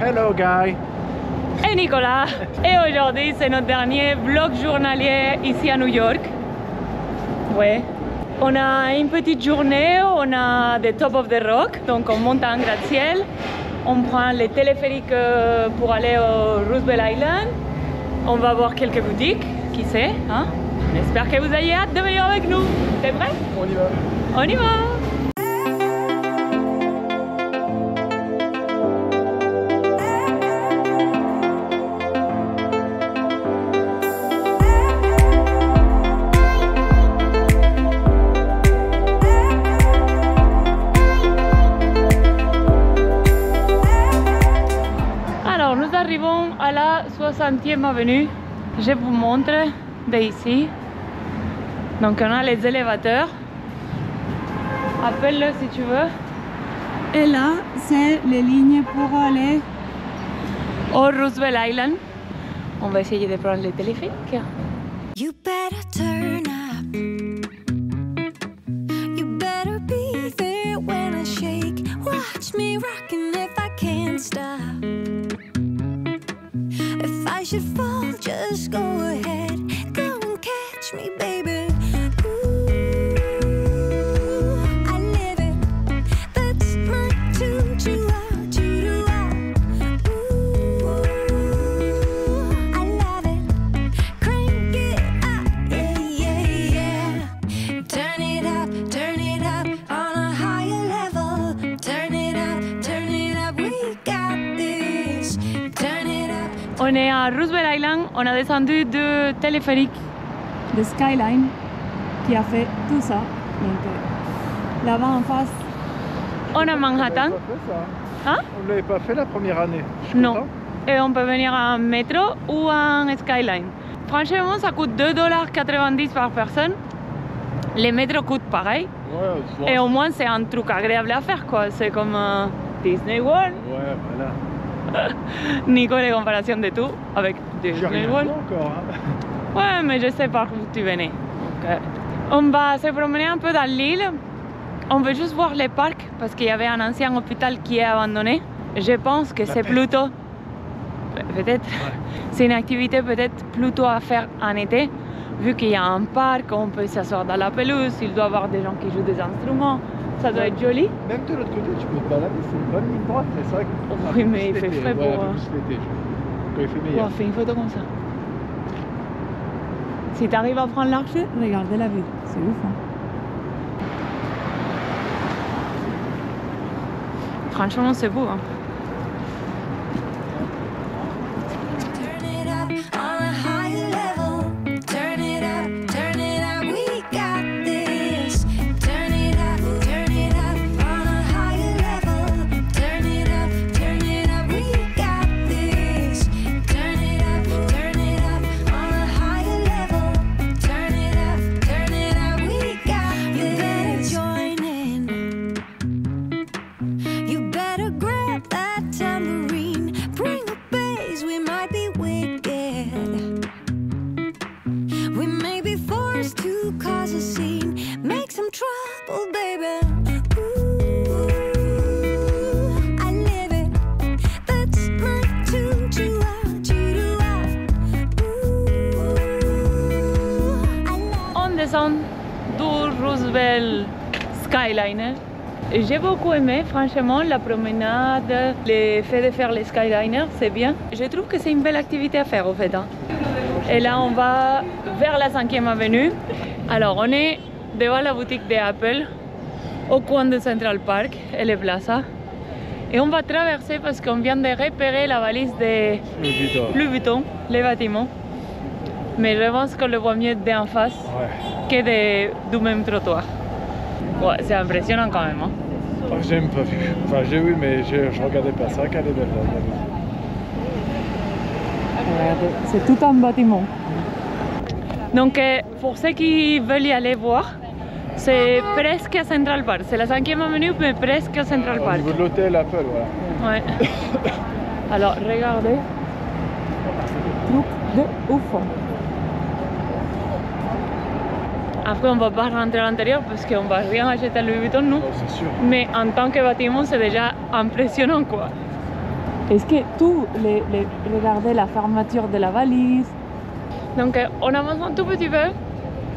Hello, Guy. Et Nicolas. Et aujourd'hui, c'est notre dernier vlog journalier ici à New York. Ouais. On a une petite journée, on a des Top of the Rock, donc on monte en gratte-ciel. On prend les téléphériques pour aller au Roosevelt Island. On va voir quelques boutiques, qui sait, hein? J'espère que vous ayez hâte de venir avec nous. C'est vrai? On y va. On y va! Alors, nous arrivons à la 60e avenue. Je vous montre d'ici. Donc on a les élévateurs. Appelle-le si tu veux. Et là, c'est les lignes pour aller au Roosevelt Island. On va essayer de prendre les téléphériques. You better turn up. You better be there when I shake. Watch me rocking if I can't stop. If I should fall, just go ahead. Go and catch me, baby. On est à Roosevelt Island, on a descendu du téléphérique de Skyline qui a fait tout ça. Donc là-bas en face, on a Manhattan. Hein? On ne l'avait pas fait la première année. Non. Et on peut venir en métro ou en Skyline. Franchement, ça coûte 2,90 $ par personne. Les métros coûtent pareil. Ouais, et au moins, c'est un truc agréable à faire, quoi. C'est comme Disney World. Ouais, voilà. Nico, les comparations de tout avec Disney World. Encore, hein. Ouais, mais je sais par où tu venais. Okay. On va se promener un peu dans l'île. On veut juste voir les parcs parce qu'il y avait un ancien hôpital qui est abandonné. Je pense que c'est plutôt... Peut-être. Ouais. C'est une activité peut-être plutôt à faire en été. Vu qu'il y a un parc, on peut s'asseoir dans la pelouse. Il doit y avoir des gens qui jouent des instruments. Ça doit être joli. Même de l'autre côté, tu peux te balader, c'est une bonne ligne droite, mais c'est vrai que... Oui, mais il fait frais pour... l'été, quand il fait meilleur. On fait une photo comme ça. Si tu arrives à prendre l'arche, regardez la vue. C'est ouf, hein. Franchement, c'est beau, hein. Du Roosevelt Skyliner. J'ai beaucoup aimé, franchement, la promenade, le fait de faire les Skyliners, c'est bien. Je trouve que c'est une belle activité à faire, au fait. Hein. Et là, on va vers la 5e avenue. Alors, on est devant la boutique d'Apple, au coin de Central Park et les Plaza. Et on va traverser parce qu'on vient de repérer la valise de Louis Vuitton, les bâtiments. Mais je pense qu'on le voit mieux d'en face que du même trottoir. Ouais, c'est impressionnant quand même. Hein. Oh, j'ai même pas vu. Enfin, j'ai vu, mais je regardais pas. C'est vrai qu'elle est belle. Regardez, c'est tout un bâtiment. Donc, pour ceux qui veulent y aller voir, c'est presque à Central Park. C'est la 5e avenue, mais presque à Central Park. Au niveau de l'hôtel Apple, voilà. Ouais. Alors, regardez. Truc de ouf. Après, on ne va pas rentrer à l'intérieur parce qu'on ne va rien acheter à Louis Vuitton, nous. Oh, c'est sûr. Mais en tant que bâtiment, c'est déjà impressionnant, quoi. Est-ce que tout, regardez la fermeture de la valise. Donc on avance un tout petit peu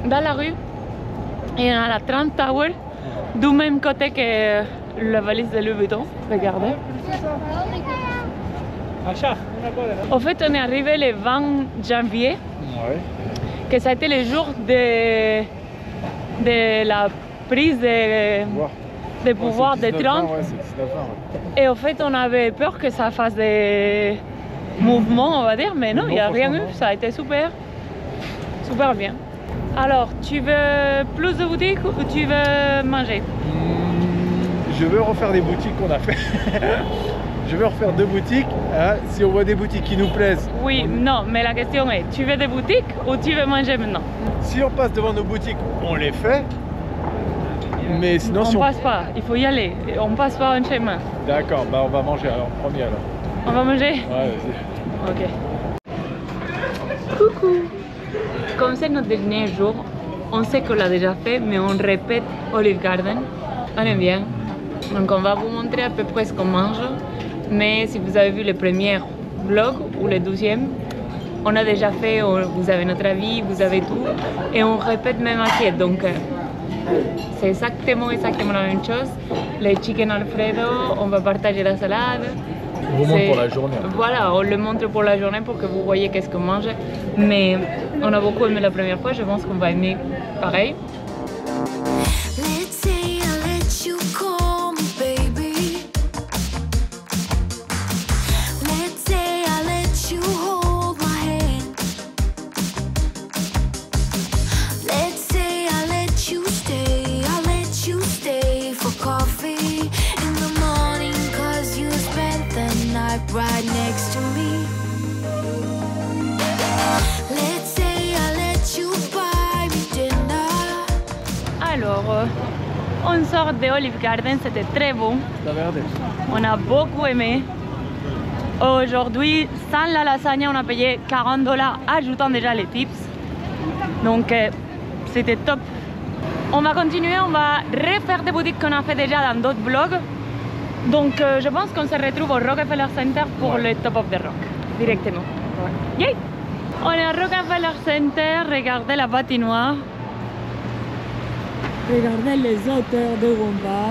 dans la rue et on a la Trump Tower du même côté que la valise de Louis Vuitton. Regardez. En fait, on est arrivé le 20 janvier, Ouais. que ça a été le jour de la prise de pouvoir de Trump. Ouais, c'est 19 ans, ouais. Et en fait, on avait peur que ça fasse des mouvements, on va dire, mais non, il n'y a rien eu. Ça a été super, super bien. Alors, tu veux plus de boutiques ou tu veux manger? Je veux refaire des boutiques qu'on a fait. Je veux refaire 2 boutiques. Hein. Si on voit des boutiques qui nous plaisent. Oui, non, mais la question est, tu veux des boutiques ou tu veux manger maintenant? Si on passe devant nos boutiques, on les fait. Mais sinon, On passe pas, il faut y aller. On passe pas un chemin. D'accord, bah on va manger alors, premier alors. On va manger? Ouais, vas-y. Ok. Coucou. Comme c'est notre dernier jour, on sait qu'on l'a déjà fait, mais on répète Olive Garden. On aime bien. Donc on va vous montrer à peu près ce qu'on mange. Mais si vous avez vu le premier vlog ou le 12e, on a déjà fait, vous avez notre avis, vous avez tout. Et on répète même assiette. Donc c'est exactement la même chose. Le chicken alfredo, on va partager la salade. On vous montre pour la journée. Voilà, on le montre pour la journée pour que vous voyez qu'est-ce qu'on mange. Mais on a beaucoup aimé la première fois, je pense qu'on va aimer pareil. Let's say I let you call me baby. Let's say I let you hold my hand. Let's say I let you stay for coffee in the morning, 'cause you spent the night right next to me. Let's say I let you buy me dinner. Alors, on sort de Olive Garden, c'était très bon. On a beaucoup aimé. Aujourd'hui, sans la lasagne, on a payé 40 $, ajoutant déjà les tips. Donc, c'était top. On va continuer, on va refaire des boutiques qu'on a fait déjà dans d'autres vlogs. Donc, je pense qu'on se retrouve au Rockefeller Center pour le Top of the Rock, directement. Yay! On est à Rockefeller Center, regardez la patinoire. Regardez les hauteurs de Womba.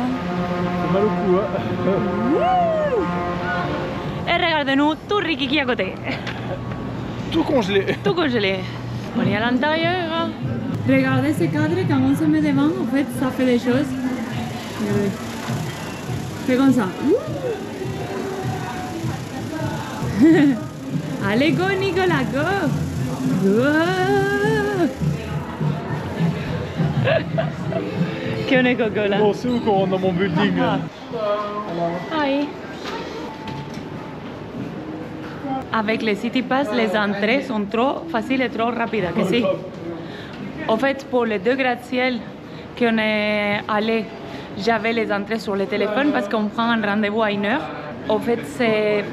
C'est mal au cou, hein. Et regardez-nous tout rikiki à côté. Tout congelé. Tout congelé. On est à l'intérieur. Regardez ce cadre, quand on se met devant, en fait, ça fait des choses. Regardez. Fais comme ça. Allez, go Nicolas, go! Go! Che on est coco là? Bon, c'est où qu'on rentre dans mon building? Aïe. Avec les City Pass, les entrées sont trop faciles et trop rapides. Que si. En fait, pour les 2 gratte-ciel qu'on est allé, j'avais les entrées sur le téléphone parce qu'on prend un rendez-vous à 1h. En fait, c'est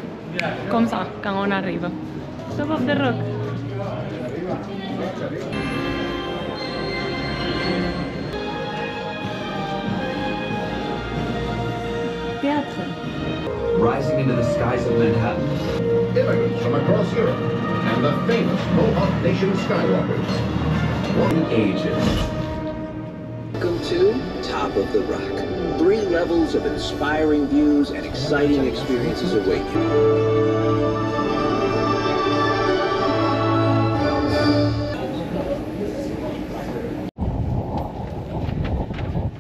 comme ça quand on arrive. Top of the Rock. Théâtre. Rising into the skies of Manhattan. Immigrants from across Europe and the famous Mohawk Nation Skywalkers. One ages. Welcome to Top of the Rock. 3 levels of inspiring views and exciting experiences await you.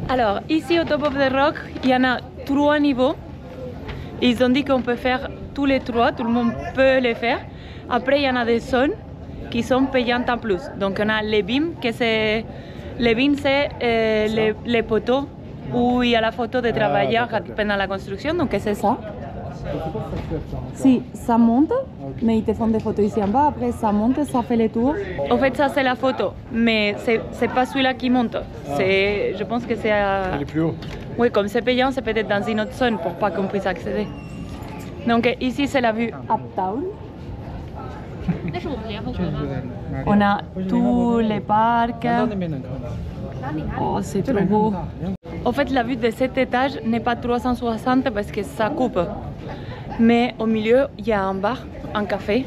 Alors, ici au Top of the Rock, il y en a 3 niveaux. Ils ont dit qu'on peut faire tous les 3, tout le monde peut les faire. Après, il y en a des zones qui sont payantes en plus. Donc, on a les BIM, que c'est... Les BIM, c'est les poteaux où il y a la photo des travailleurs pendant la construction. Donc, c'est ça. Si, ça monte, mais ils te font des photos ici en bas. Après, ça monte, ça fait le tour. En fait, ça, c'est la photo. Mais c'est pas celui-là qui monte. Je pense que c'est à... Il est plus haut. Oui, comme c'est payant, c'est peut-être dans une autre zone pour pas qu'on puisse accéder. Donc ici, c'est la vue Uptown. On a tous les parcs. Oh, c'est trop beau. En fait, la vue de cet étage n'est pas 360 parce que ça coupe. Mais au milieu, il y a un bar, un café,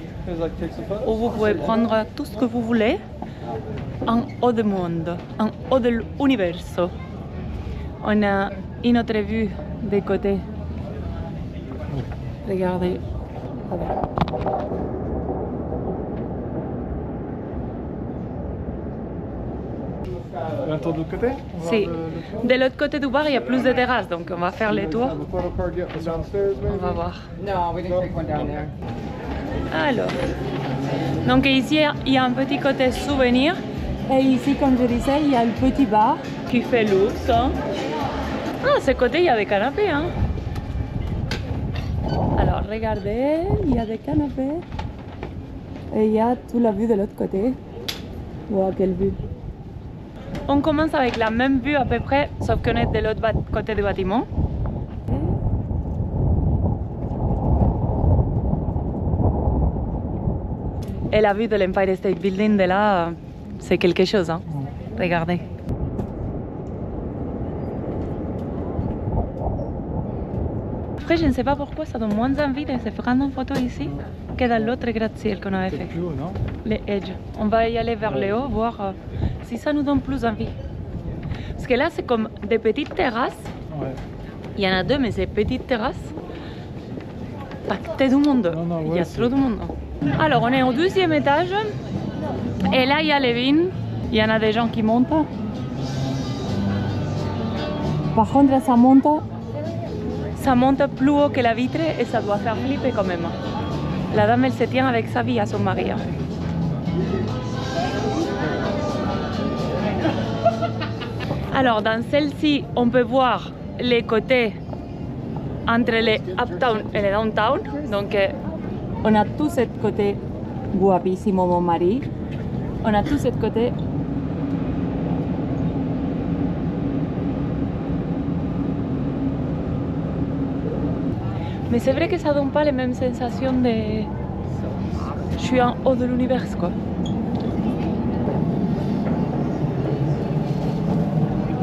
où vous pouvez prendre tout ce que vous voulez en haut du monde, en haut de l'univers. On a une autre vue des côtés. Regardez. Un tour de l'autre côté? Si. De l'autre côté du bar, il y a plus de terrasses, donc on va faire les tours. On va voir. Alors, donc ici, il y a un petit côté souvenir. Et ici, comme je disais, il y a le petit bar qui fait luxe. Hein. Ah, à ce côté, il y a des canapés. Hein. Alors, regardez, il y a des canapés. Et il y a toute la vue de l'autre côté. Wow, quelle vue! On commence avec la même vue à peu près, sauf qu'on est de l'autre côté du bâtiment. Et la vue de l'Empire State Building de là, c'est quelque chose. Hein. Regardez. Après, je ne sais pas pourquoi ça donne moins envie de se prendre en photo ici que dans l'autre gratte-ciel qu'on avait fait. Plus haut, non? Les Edge. On va y aller vers le haut, voir si ça nous donne plus envie. Parce que là, c'est comme des petites terrasses. Ouais. Il y en a deux, mais c'est petites terrasses. Pacté du monde. Non, non, ouais, il y a trop de monde. Alors, on est au 12e étage. Et là, il y a les vignes. Il y en a des gens qui montent. Par contre, ça monte plus haut que la vitre et ça doit faire flipper quand même. La dame, elle se tient avec sa vie à son mari. Alors, dans celle-ci, on peut voir les côtés entre les uptown et les downtown. Donc, on a tout ce côté guapissimo, mon mari. On a tout ce côté. Mais c'est vrai que ça donne pas les mêmes sensations de... Je suis en haut de l'univers, quoi.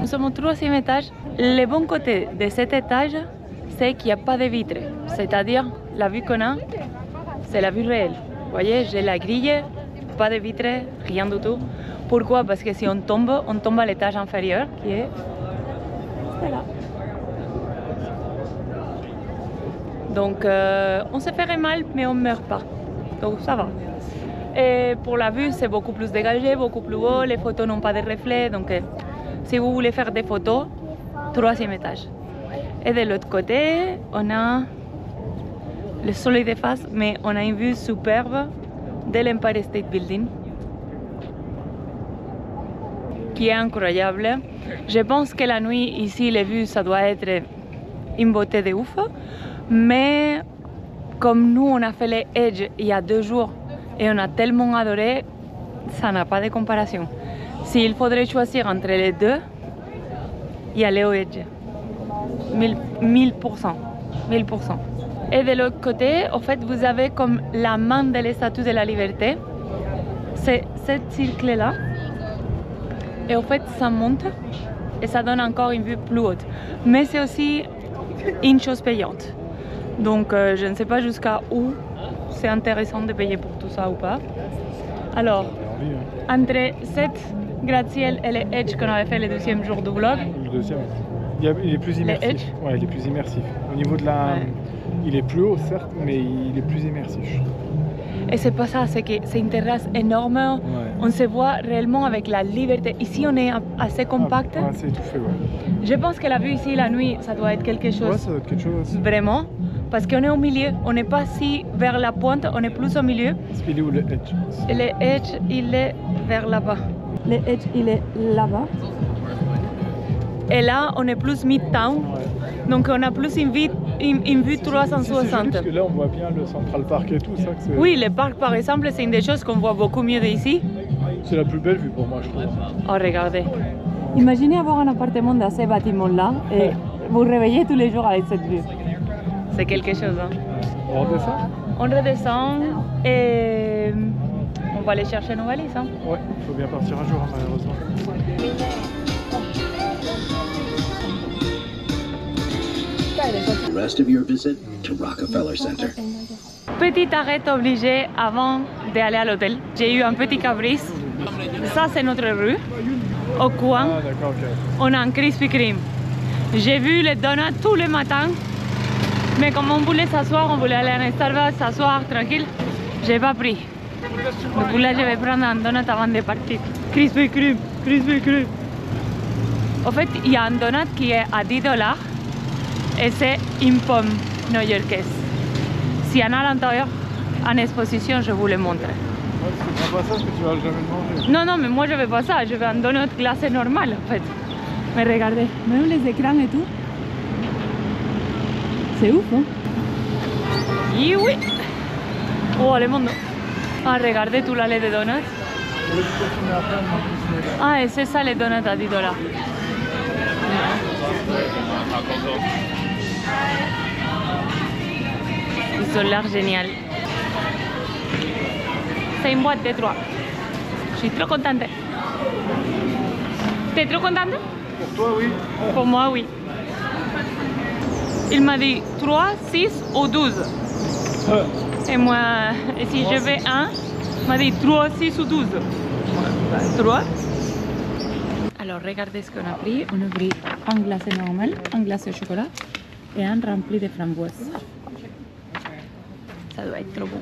Nous sommes au 3e étage. Le bon côté de cet étage, c'est qu'il n'y a pas de vitres. C'est-à-dire, la vue qu'on a, c'est la vue réelle. Vous voyez, j'ai la grille, pas de vitres, rien du tout. Pourquoi? Parce que si on tombe à l'étage inférieur, qui est là. Donc, on se ferait mal, mais on ne meurt pas. Donc, ça va. Et pour la vue, c'est beaucoup plus dégagé, beaucoup plus haut. Les photos n'ont pas de reflets. Donc, si vous voulez faire des photos, 3e étage. Et de l'autre côté, on a le soleil de face, mais on a une vue superbe de l'Empire State Building, qui est incroyable. Je pense que la nuit, ici, les vues, ça doit être une beauté de ouf. Mais comme nous, on a fait les Edge il y a 2 jours et on a tellement adoré, ça n'a pas de comparaison. S'il faudrait choisir entre les deux, il y a les Edge. 1000%. 1000%. Et de l'autre côté, en fait, vous avez comme la main de la Statue de la Liberté. C'est ce cercle-là. Et en fait, ça monte et ça donne encore une vue plus haute. Mais c'est aussi une chose payante. Donc, je ne sais pas jusqu'à où c'est intéressant de payer pour tout ça ou pas. Alors, entre cette gratte-ciel et les Edge qu'on avait fait le 2e jour du vlog. Le 2e, il est plus immersif. Ouais, il est plus immersif. Au niveau de la... Ouais. Il est plus haut, certes, mais il est plus immersif. Et c'est pas ça, c'est que c'est une terrasse énorme. Ouais. On se voit réellement avec la liberté. Ici, on est assez compact. Assez étouffé, ouais. Je pense que la vue ici, la nuit, ça doit être quelque chose. Ouais, ça doit être quelque chose. Vraiment. Parce qu'on est au milieu. On n'est pas si vers la pointe, on est plus au milieu. Il est où le Edge? Le Edge, il est vers là-bas. Le Edge, il est là-bas. Et là, on est plus Midtown. Ouais. Donc, on a plus une vue 360. C'est joli parce que là, on voit bien le Central Park et tout ça. Oui, le parc, par exemple, c'est une des choses qu'on voit beaucoup mieux d'ici. C'est la plus belle vue pour moi, je trouve. Oh, regardez. Imaginez avoir un appartement dans ces bâtiments-là et vous réveillez tous les jours avec cette vue. C'est quelque chose. Hein. On redescend? On redescend et on va aller chercher nos valises. Hein. Ouais, il faut bien partir un jour, hein, malheureusement. The rest of your visit to Rockefeller Center. Petit arrêt obligé avant d'aller à l'hôtel. J'ai eu un petit caprice. Ça, c'est notre rue. Au coin, Ah, d'accord, ok. on a un Krispy Kreme. J'ai vu les donuts tous les matins. Mais comme on voulait s'asseoir, on voulait aller à un Starbucks, s'asseoir tranquille, j'ai pas pris. Du coup, là, je vais prendre un donut avant de partir. Krispy Kreme, Krispy Kreme. En fait, il y a un donut qui est à 10 $ et c'est une pomme new-yorkaise. S'il y en a à l'intérieur, en exposition, je vous le montre. Ouais, c'est pas ça parce que tu vas jamais le manger. Non, non, mais moi je veux pas ça, je veux un donut glacé normal en fait. Mais regardez, même les écrans et tout. C'est ouf, hein? Et oui! Oh, le monde! Ah, regardez tout l'allée de donuts. Ah, et c'est ça les donuts à 10 $. Ils ont l'air génial. C'est une boîte de 3. Je suis trop contente. T'es trop contente? Pour toi, oui. Pour moi, oui. Il m'a dit 3, 6 ou 12. Et moi, si je veux un, il m'a dit 3, 6 ou 12. 3. Alors, regardez ce qu'on a pris. On a pris un glacé normal, un glacé au chocolat et un rempli de framboises. Ça doit être trop bon.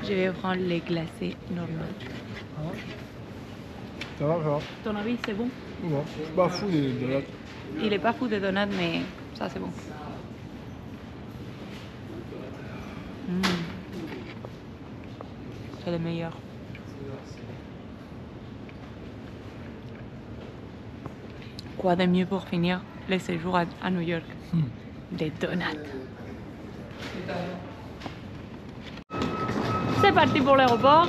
Je vais prendre les glacés normaux. Ça va, ça va. Ton avis, c'est bon? Bon, je suis pas fou des donuts. Il est pas fou de donuts, mais ça, c'est bon. C'est le meilleur. Quoi de mieux pour finir le séjour à New York? Des donuts. C'est parti pour l'aéroport.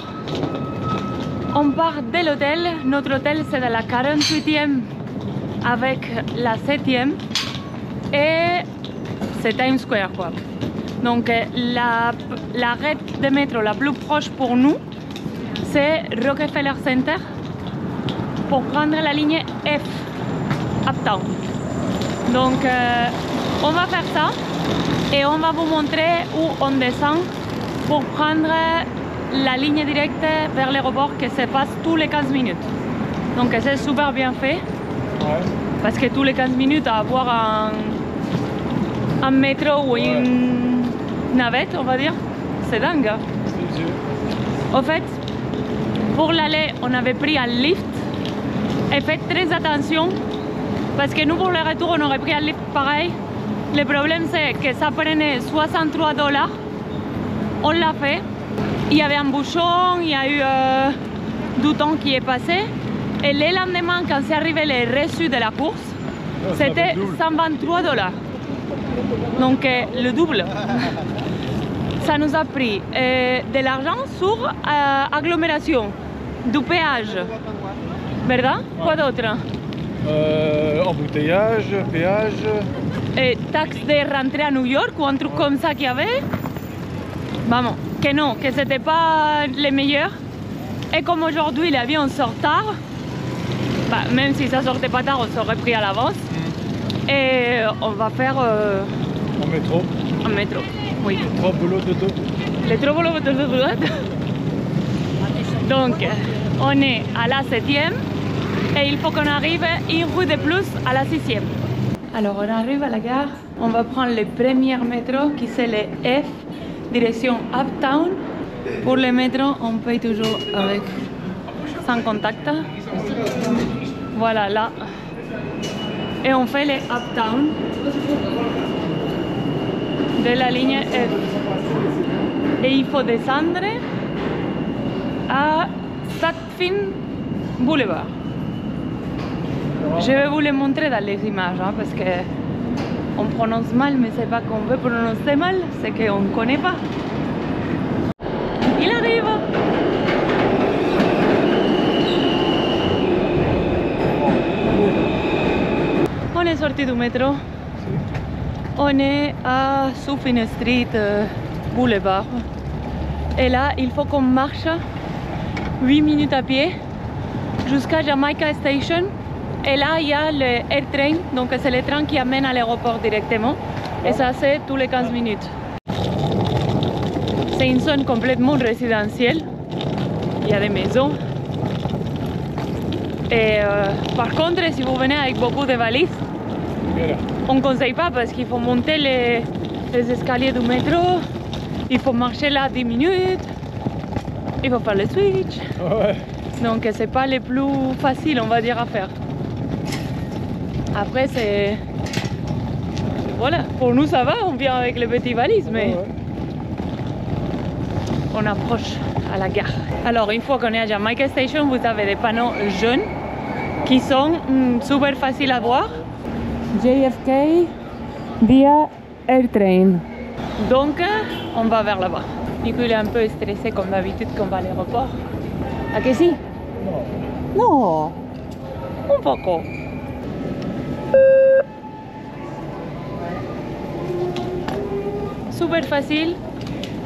On part de l'hôtel. Notre hôtel, c'est dans la 48e avec la 7e. Et c'est Times Square, quoi. Donc, l'arrêt de métro la plus proche pour nous, c'est Rockefeller Center pour prendre la ligne F, Uptown. Donc, on va faire ça et on va vous montrer où on descend pour prendre la ligne directe vers l'aéroport qui se passe tous les 15 minutes. Donc, c'est super bien fait. Ouais. Parce que tous les 15 minutes, avoir un métro ou une navette, on va dire, c'est dingue. En fait, pour l'aller, on avait pris un lift. Et faites très attention, parce que nous, pour le retour, on aurait pris un lift pareil. Le problème, c'est que ça prenait 63 $. On l'a fait. Il y avait un bouchon, il y a eu du temps qui est passé. Et le lendemain, quand c'est arrivé les reçus de la course, c'était 123 $. Donc le double. Ça nous a pris de l'argent sur agglomération, du péage. ¿Verdad? Quoi d'autre? Embouteillage, péage. Et taxe de rentrer à New York ou un truc comme ça qu'il y avait. Vamos, que non, que c'était pas les meilleurs. Et comme aujourd'hui l'avion sort tard, bah, même si ça sortait pas tard, on s'aurait pris à l'avance. Et on va faire En métro. un métro. Oui. Trois boulots de dos. Les trois boulots de droite. Donc, on est à la 7e et il faut qu'on arrive une rue de plus à la 6e. Alors, on arrive à la gare. On va prendre le premier métro qui c'est le F, direction Uptown. Pour le métro, on paye toujours avec sans contact. Voilà, là. Et on fait le Uptown de la ligne F. Et il faut descendre à Sutphin Boulevard. Je vais vous le montrer dans les images, hein, parce que on prononce mal, mais c'est pas qu'on veut prononcer mal, c'est qu'on ne connaît pas. Il arrive. On est sorti du métro. On est à Sutphin Street Boulevard. Et là, il faut qu'on marche 8 minutes à pied jusqu'à Jamaica Station. Et là, il y a le AirTrain, donc c'est le train qui amène à l'aéroport directement. Et ça, c'est tous les 15 minutes. C'est une zone complètement résidentielle. Il y a des maisons. Et par contre, si vous venez avec beaucoup de valises, on ne conseille pas parce qu'il faut monter les escaliers du métro. Il faut marcher là 10 minutes. Il faut faire le switch. Ouais. Donc c'est pas les plus faciles, on va dire, à faire. Après c'est... Voilà, pour nous ça va, on vient avec les petites valises, mais... Ouais. On approche à la gare. Alors une fois qu'on est à Jamaica Station, vous avez des panneaux jaunes qui sont super faciles à voir. JFK via AirTrain. Donc on va vers là-bas. Nico il est un peu stressé comme d'habitude quand on va à l'aéroport. Ah que si? Non. No, un poco. Super facile.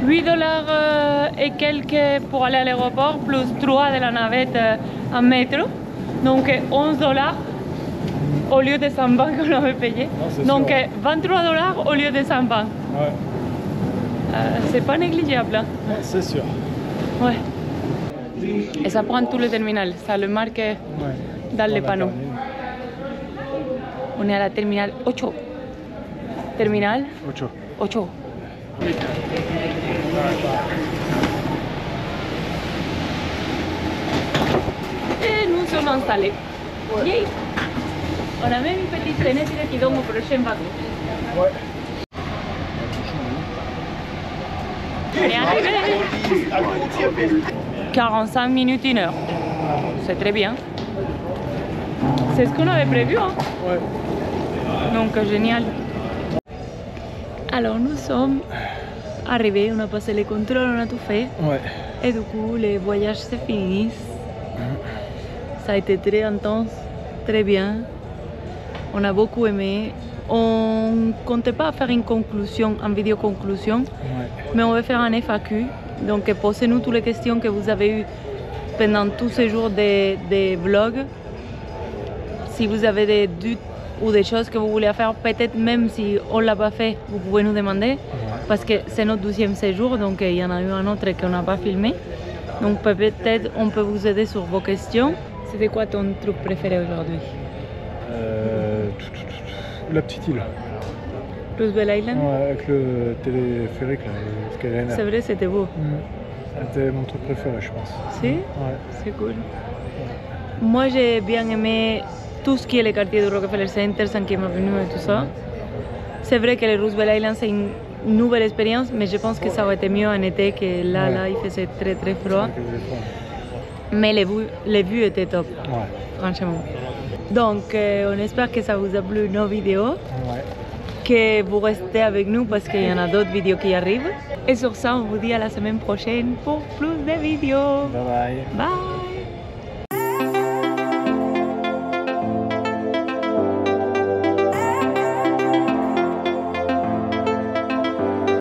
8 $ et quelques pour aller à l'aéroport, plus 3 de la navette en métro. Donc 11 $ au lieu de 120 qu'on avait payé. Non, donc sûr. 23 $ au lieu de 120. Ouais. C'est pas négligeable. Hein? Ouais, c'est sûr. Ouais. Et ça prend tout le terminal, ça le marque Ouais. dans les la panneaux. terminale. On est à la terminal 8. Terminal Autre chose. 8. Et nous sommes installés. Yay. On a même une petite fenêtre qui donne au prochain wagon. Ouais. On est arrivé. 45 minutes, 1 heure. C'est très bien. C'est ce qu'on avait prévu. Hein? Ouais. Donc génial. Alors nous sommes arrivés, on a passé les contrôles, on a tout fait. Ouais. Et du coup, les voyages se finissent. Ça a été très intense, très bien. On a beaucoup aimé. On ne comptait pas faire une conclusion, une vidéo conclusion, Ouais. mais on va faire un FAQ. Donc posez-nous toutes les questions que vous avez eues pendant tous ces jours des vlogs. Si vous avez des doutes ou des choses que vous voulez faire, peut-être même si on ne l'a pas fait, vous pouvez nous demander. Parce que c'est notre 12e séjour, donc il y en a eu un autre qu'on n'a pas filmé. Donc peut-être on peut vous aider sur vos questions. C'était quoi ton truc préféré aujourd'hui? La petite île. Roosevelt Island? Ouais, avec le téléphérique là, le Skyliner. C'est vrai, c'était beau. C'était mon truc préféré, je pense. Si? Ouais. C'est cool. Moi, j'ai bien aimé tout ce qui est le quartier du Rockefeller Center, 5e Avenue et tout ça. C'est vrai que le Roosevelt Island, c'est une nouvelle expérience, mais je pense que ça aurait été mieux en été, que là, il faisait très très froid. Mais les vues étaient top, Ouais. franchement. Donc, on espère que ça vous a plu nos vidéos, Ouais. que vous restez avec nous parce qu'il y en a d'autres vidéos qui arrivent. Et sur ça, on vous dit à la semaine prochaine pour plus de vidéos. Bye bye. Bye!